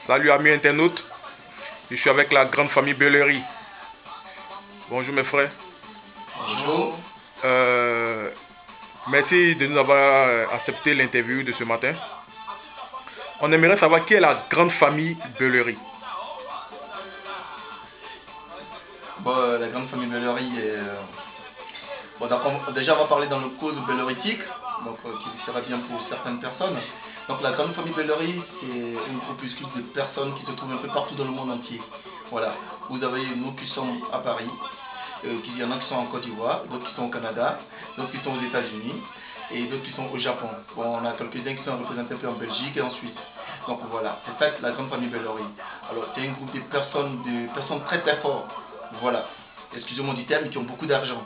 Salut amis internautes, je suis avec la grande famille Bellery. Bonjour mes frères. Bonjour. Merci de nous avoir accepté l'interview de ce matin. On aimerait savoir qui est la grande famille Bellery. Bon, la grande famille Bellery est... Bon, déjà on va parler dans le cause bellerytique, donc qui sera bien pour certaines personnes. Donc la grande famille Bellery, c'est une groupuscule de personnes qui se trouvent un peu partout dans le monde entier. Voilà, vous avez nous qui sommes à Paris, il y en a qui sont en Côte d'Ivoire, d'autres qui sont au Canada, d'autres qui sont aux États-Unis et d'autres qui sont au Japon. Bon, on a quelques-uns qui sont représentés un peu en Belgique et en Suisse. Donc voilà, c'est ça la grande famille Bellery. Alors c'est un groupe de personnes très très fortes. Voilà, excusez-moi du terme, qui ont beaucoup d'argent.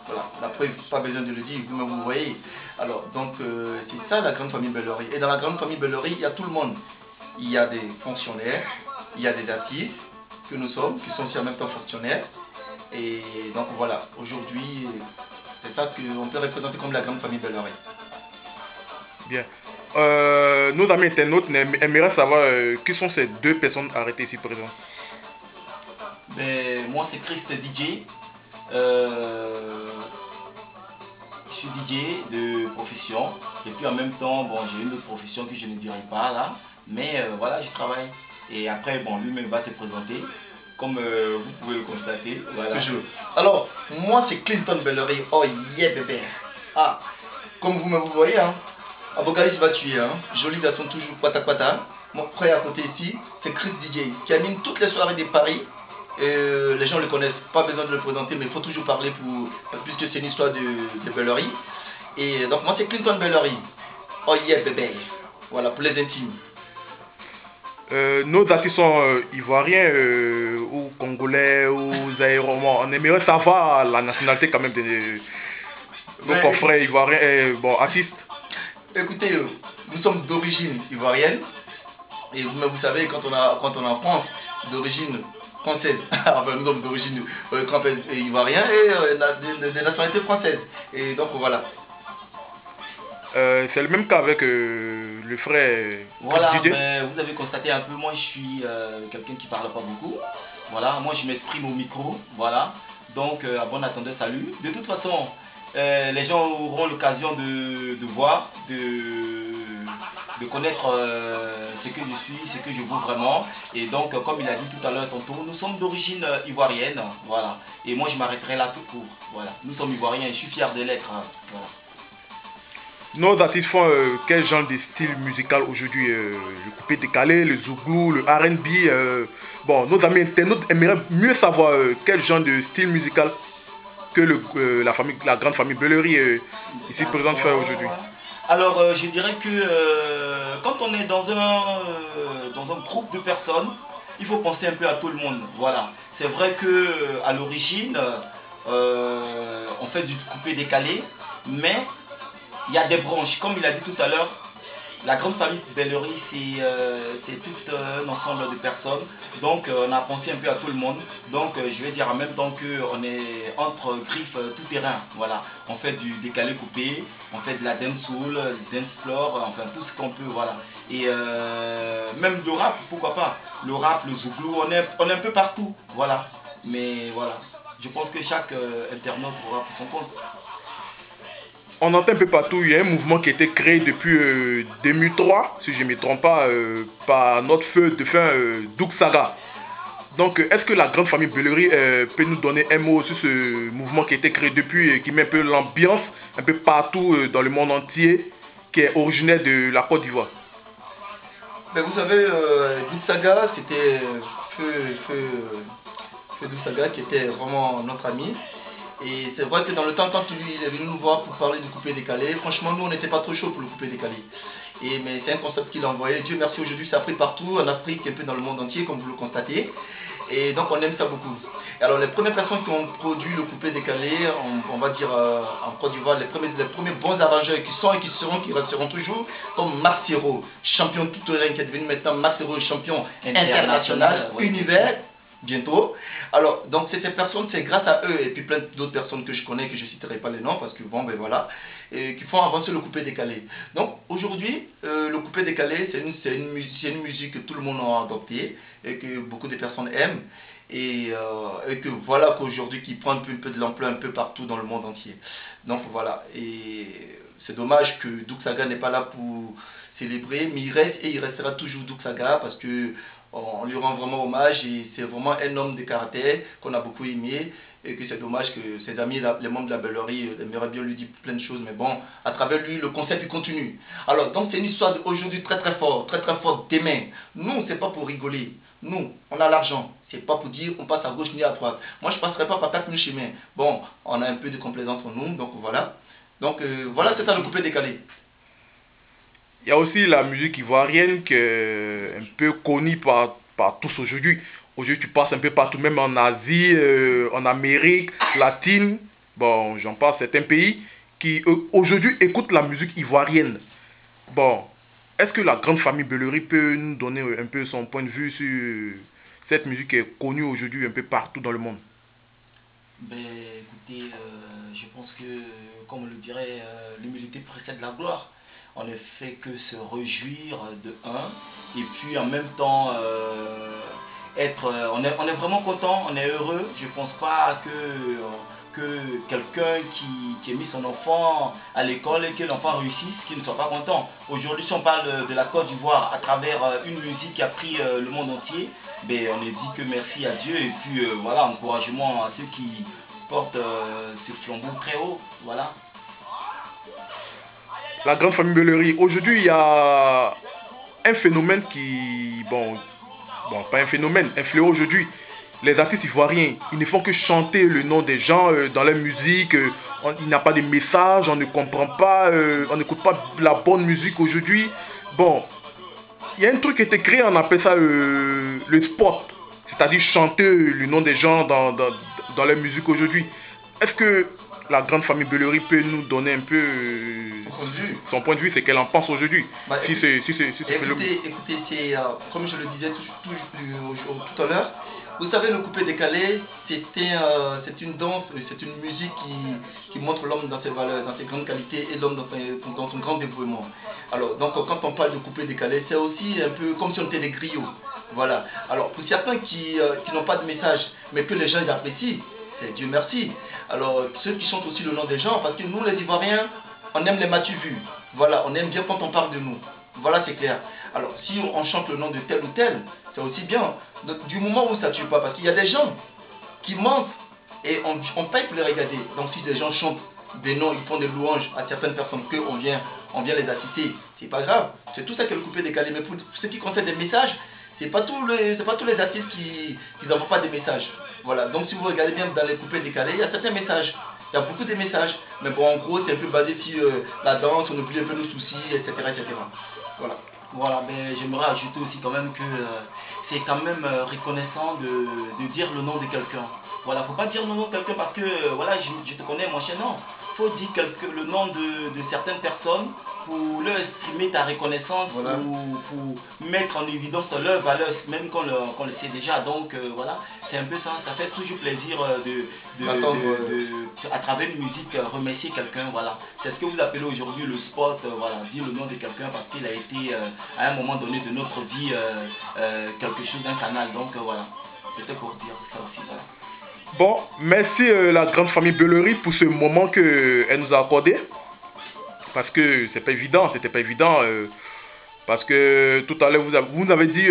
Voilà, la preuve, pas besoin de le dire, vous-même vous voyez. Alors, donc, c'est ça la grande famille Bellery. Et dans la grande famille Bellery, il y a tout le monde. Il y a des fonctionnaires, il y a des artistes, que nous sommes, qui sont aussi en même temps fonctionnaires. Et donc voilà, aujourd'hui, c'est ça qu'on peut représenter comme la grande famille Bellery. Bien. Nos amis internautes aimeraient savoir qui sont ces deux personnes arrêtées ici présentes. Ben, moi, c'est Christ DJ. Je suis DJ de profession et puis en même temps, bon, j'ai une autre profession que je ne dirai pas là, mais voilà, je travaille. Et après, bon, lui-même va se présenter, comme vous pouvez le constater. Voilà. Alors, moi, c'est Clinton Bellery. Oh yeah, bébé. Ah, comme vous voyez, hein, Abogalis va tuer, hein. Joli garçon, toujours pata pata. Mon frère à côté ici, c'est Chris DJ, qui anime toutes les soirées de Paris. Les gens le connaissent, pas besoin de le présenter, mais il faut toujours parler puisque c'est une histoire de Bellery. Et donc moi c'est Clinton Bellery. Oh yeah bébé. Voilà, pour les intimes. Nos artistes sont ivoiriens ou congolais ou zaïrois. On aimerait savoir la nationalité quand même de nos confrères ivoiriens et bon, artistes. Écoutez, nous sommes d'origine ivoirienne. Et vous savez, quand on est en France, d'origine française, enfin nous sommes d'origine ivoirienne et de nationalité française. Et donc voilà. C'est le même cas avec le frère. Voilà, ben, vous avez constaté un peu, moi je suis quelqu'un qui parle pas beaucoup. Voilà, moi je m'exprime au micro, voilà. Donc à bon attendeur, salut. De toute façon, les gens auront l'occasion de voir, de connaître ce que je suis, ce que je vaux vraiment. Et donc, comme il a dit tout à l'heure tantôt, nous sommes d'origine ivoirienne, voilà. Et moi, je m'arrêterai là tout court, voilà. Nous sommes ivoiriens, je suis fier de l'être, hein, voilà. Nos artistes font quel genre de style musical aujourd'hui? Le coupé décalé, le zouglou, le R&B. Bon, nos amis internautes aimeraient mieux savoir quel genre de style musical que la grande famille Bellery ici présente fait aujourd'hui. Alors, je dirais que quand on est dans un groupe de personnes, il faut penser un peu à tout le monde. Voilà. C'est vrai que à l'origine, on fait du coupé décalé, mais il y a des branches. Comme il a dit tout à l'heure, la grande famille Bellery, c'est tout un ensemble de personnes. Donc, on a pensé un peu à tout le monde. Donc, je vais dire en même temps qu'on est entre griffes tout terrain. Voilà. On fait du décalé coupé, on fait de la dancehall, dance floor, enfin tout ce qu'on peut. Voilà. Et même le rap, pourquoi pas. Le rap, le zouglou, on est un peu partout. Voilà. Mais voilà. Je pense que chaque internaute aura pour son compte. On entend un peu partout, il y a un mouvement qui a été créé depuis 2003, si je ne me trompe pas, par notre feu de fin Doug Saga. Donc, est-ce que la grande famille Bellery peut nous donner un mot sur ce mouvement qui a été créé depuis, qui met un peu l'ambiance un peu partout dans le monde entier, qui est originaire de la Côte d'Ivoire? Ben, vous savez, Doug Saga, c'était feu Doug Saga qui était vraiment notre ami. Et c'est vrai que dans le temps, quand il est venu nous voir pour parler du coupé décalé, franchement, nous, on n'était pas trop chaud pour le coupé décalé. Mais c'est un concept qu'il a envoyé. Dieu merci, aujourd'hui, ça a pris partout, en Afrique, un peu dans le monde entier, comme vous le constatez. Et donc, on aime ça beaucoup. Et alors, les premières personnes qui ont produit le coupé décalé, on va dire en Côte d'Ivoire, les premiers bons arrangeurs qui sont et qui resteront toujours, comme Maxero, champion tout terrain, qui est devenu maintenant Maxero, champion international, univers. bientôt. Alors, donc ces personnes, c'est grâce à eux et puis plein d'autres personnes que je connais, que je ne citerai pas les noms parce que bon, ben voilà, et qui font avancer le coupé décalé. Donc aujourd'hui, le coupé décalé, c'est une musique que tout le monde a adoptée et que beaucoup de personnes aiment. Et que voilà qu'aujourd'hui qui prend un peu de l'ampleur un peu partout dans le monde entier. Donc voilà, et c'est dommage que Doug Saga n'est pas là pour célébrer, mais il reste et il restera toujours Doug Saga parce que on lui rend vraiment hommage et c'est vraiment un homme de caractère qu'on a beaucoup aimé et que c'est dommage que ses amis, les membres de la Bellerie, aimeraient bien lui dire plein de choses, mais bon, à travers lui, le concept il continue. Alors, donc c'est une histoire d'aujourd'hui très très forte demain. Nous, c'est pas pour rigoler. Nous, on a l'argent. C'est pas pour dire on passe à gauche ni à droite. Moi, je passerai pas par 4000 chemins. Bon, on a un peu de complaisance entre nous, donc voilà. Donc voilà, c'est ça le coupé décalé. Il y a aussi la musique ivoirienne qui est un peu connue par tous aujourd'hui. Aujourd'hui, tu passes un peu partout, même en Asie, en Amérique latine. Bon, j'en passe certains pays qui aujourd'hui écoutent la musique ivoirienne. Bon, est-ce que la grande famille Bellery peut nous donner un peu son point de vue sur cette musique qui est connue aujourd'hui un peu partout dans le monde? Ben, écoutez, je pense que, comme on le dirait, l'humilité précède la gloire. On ne fait que se réjouir de un, et puis en même temps, on est vraiment content, on est heureux. Je ne pense pas que quelqu'un qui ait mis son enfant à l'école et que l'enfant réussisse, qu'il ne soit pas content. Aujourd'hui, si on parle de la Côte d'Ivoire à travers une musique qui a pris le monde entier, ben, on ne dit que merci à Dieu et puis voilà, encouragement à ceux qui portent ces flambeaux très haut. Voilà. La grande famille Bellery. Aujourd'hui, il y a un phénomène qui... Bon, pas un phénomène, un fléau aujourd'hui. Les artistes ivoiriens, ils ne font que chanter le nom des gens dans leur musique. Il n'y a pas de message, on ne comprend pas, on n'écoute pas la bonne musique aujourd'hui. Bon, il y a un truc qui a été créé, on appelle ça le spot. C'est-à-dire chanter le nom des gens dans leur musique aujourd'hui. Est-ce que la grande famille Bellery peut nous donner un peu son point de vue, c'est qu'elle en pense aujourd'hui. Bah, Écoutez, c'est comme je le disais tout à l'heure, vous savez, le coupé décalé, c'est une danse, c'est une musique qui montre l'homme dans ses valeurs, dans ses grandes qualités et l'homme dans son grand dévouement. Alors, donc quand on parle de coupé décalé, c'est aussi un peu comme si on était des griots. Voilà. Alors, pour certains qui n'ont pas de message, mais que les gens apprécient, c'est Dieu merci. Alors, ceux qui chantent aussi le nom des gens, parce que nous, les Ivoiriens, on aime les m'as-tu vu. Voilà, on aime bien quand on parle de nous. Voilà, c'est clair. Alors, si on chante le nom de tel ou tel, c'est aussi bien. Donc, du moment où ça ne tue pas, parce qu'il y a des gens qui mentent et on paye pour les regarder. Donc, si des gens chantent des noms, ils font des louanges à certaines personnes qu'on vient les assister, c'est pas grave. C'est tout ça qui est le coupé décalé. Mais pour ce qui concerne des messages, c'est pas tous les artistes qui n'envoient pas des messages. Voilà, donc si vous regardez bien dans les coupés décalés, il y a certains messages. Il y a beaucoup de messages. Mais bon, en gros, c'est un peu basé sur la danse, on oublie un peu nos soucis, etc. Voilà. Voilà, mais j'aimerais ajouter aussi quand même que c'est quand même reconnaissant de dire le nom de quelqu'un. Voilà, faut pas dire le nom de quelqu'un parce que voilà, je te connais, mon cher, non. Faut dire le nom de certaines personnes pour leur exprimer ta reconnaissance, voilà. pour mettre en évidence leur valeur, même qu'on le sait déjà. Donc voilà, c'est un peu ça, ça fait toujours plaisir à travers une musique remercier quelqu'un. Voilà, c'est ce que vous appelez aujourd'hui le spot, voilà, dire le nom de quelqu'un parce qu'il a été à un moment donné de notre vie quelque chose d'un canal. Donc voilà, c'était pour dire ça aussi. Voilà. Bon, merci la grande famille Bellery pour ce moment qu'elle nous a accordé. Parce que c'était pas évident. Parce que tout à l'heure, vous avez dit,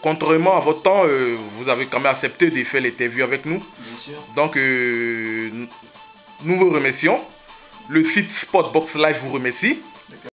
contrairement à votre temps, vous avez quand même accepté de faire l'interview avec nous. Bien sûr. Donc, nous vous remercions. Le site Spotbox Live vous remercie.